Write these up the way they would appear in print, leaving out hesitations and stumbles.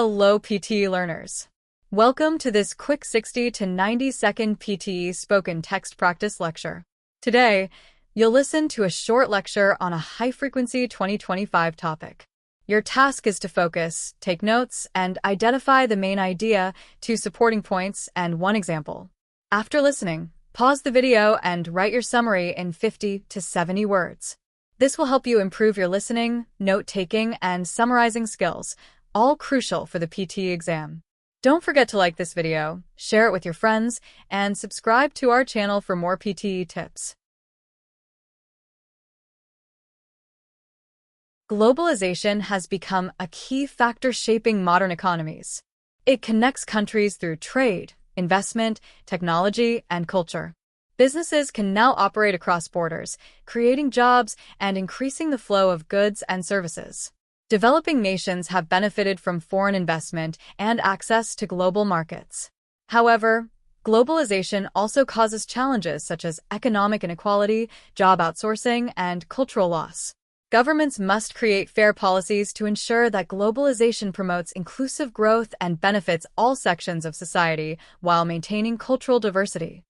Hello, PTE learners. Welcome to this quick 60 to 90-second PTE spoken text practice lecture. Today, you'll listen to a short lecture on a high-frequency 2025 topic. Your task is to focus, take notes, and identify the main idea, 2 supporting points, and 1 example. After listening, pause the video and write your summary in 50 to 70 words. This will help you improve your listening, note-taking, and summarizing skills, all crucial for the PTE exam. Don't forget to like this video, share it with your friends, and subscribe to our channel for more PTE tips. Globalization has become a key factor shaping modern economies. It connects countries through trade, investment, technology, and culture. Businesses can now operate across borders, creating jobs and increasing the flow of goods and services. Developing nations have benefited from foreign investment and access to global markets. However, globalization also causes challenges such as economic inequality, job outsourcing, and cultural loss. Governments must create fair policies to ensure that globalization promotes inclusive growth and benefits all sections of society while maintaining cultural diversity.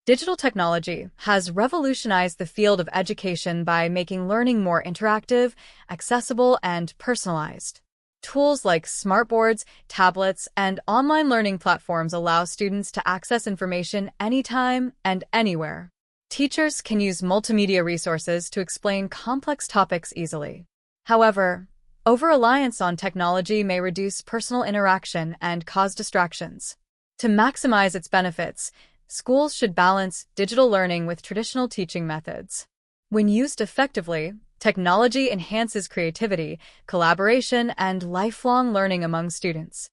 Digital technology has revolutionized the field of education by making learning more interactive, accessible, and personalized. Tools like smartboards, tablets, and online learning platforms allow students to access information anytime and anywhere. Teachers can use multimedia resources to explain complex topics easily. However, over-reliance on technology may reduce personal interaction and cause distractions. To maximize its benefits, schools should balance digital learning with traditional teaching methods. When used effectively, technology enhances creativity, collaboration, and lifelong learning among students.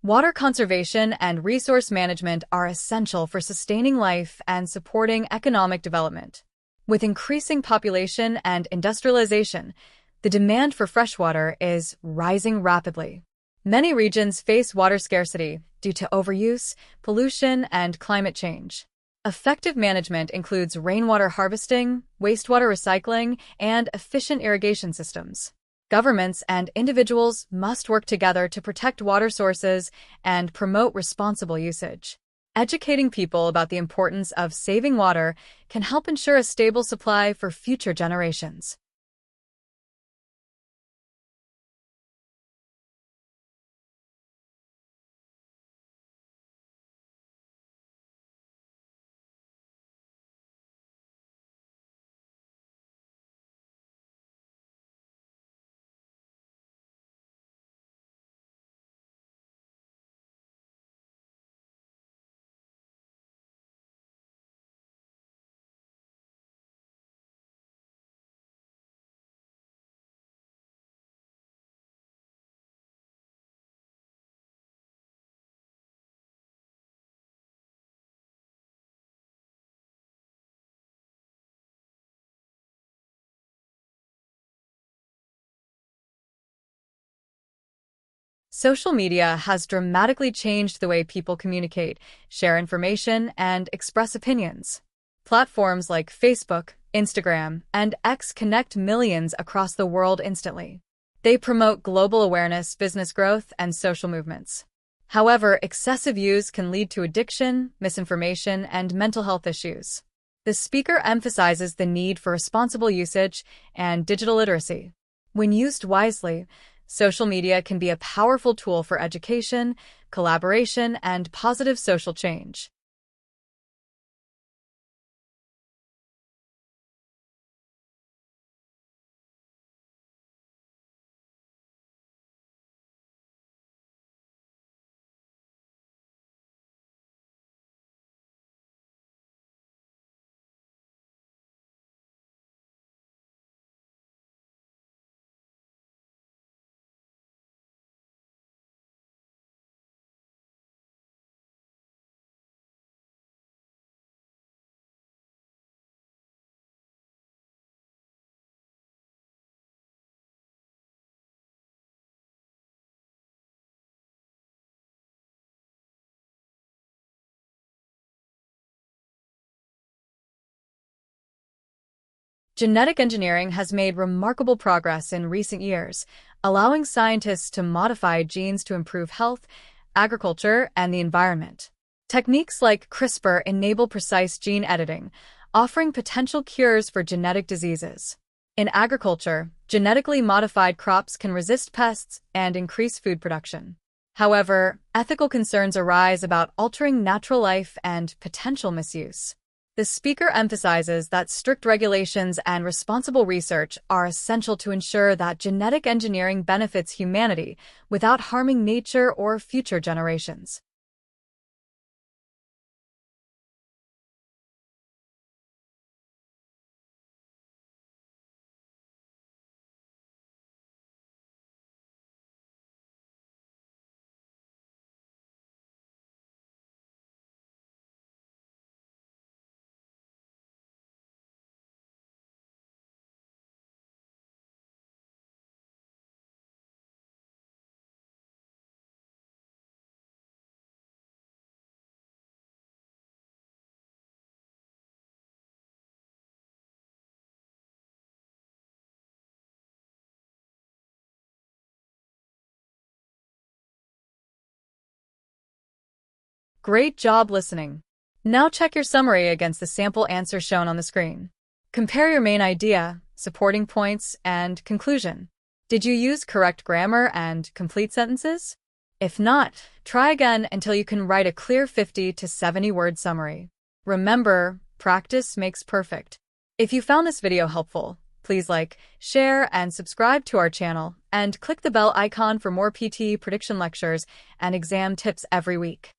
Water conservation and resource management are essential for sustaining life and supporting economic development. With increasing population and industrialization, the demand for fresh water is rising rapidly. Many regions face water scarcity due to overuse, pollution, and climate change. Effective management includes rainwater harvesting, wastewater recycling, and efficient irrigation systems. Governments and individuals must work together to protect water sources and promote responsible usage. Educating people about the importance of saving water can help ensure a stable supply for future generations. Social media has dramatically changed the way people communicate, share information, and express opinions. Platforms like Facebook, Instagram, and X connect millions across the world instantly. They promote global awareness, business growth, and social movements. However, excessive use can lead to addiction, misinformation, and mental health issues. The speaker emphasizes the need for responsible usage and digital literacy. When used wisely, social media can be a powerful tool for education, collaboration, and positive social change. Genetic engineering has made remarkable progress in recent years, allowing scientists to modify genes to improve health, agriculture, and the environment. Techniques like CRISPR enable precise gene editing, offering potential cures for genetic diseases. In agriculture, genetically modified crops can resist pests and increase food production. However, ethical concerns arise about altering natural life and potential misuse. The speaker emphasizes that strict regulations and responsible research are essential to ensure that genetic engineering benefits humanity without harming nature or future generations. Great job listening. Now check your summary against the sample answer shown on the screen. Compare your main idea, supporting points, and conclusion. Did you use correct grammar and complete sentences? If not, try again until you can write a clear 50 to 70 word summary. Remember, practice makes perfect. If you found this video helpful, please like, share, and subscribe to our channel, and click the bell icon for more PTE prediction lectures and exam tips every week.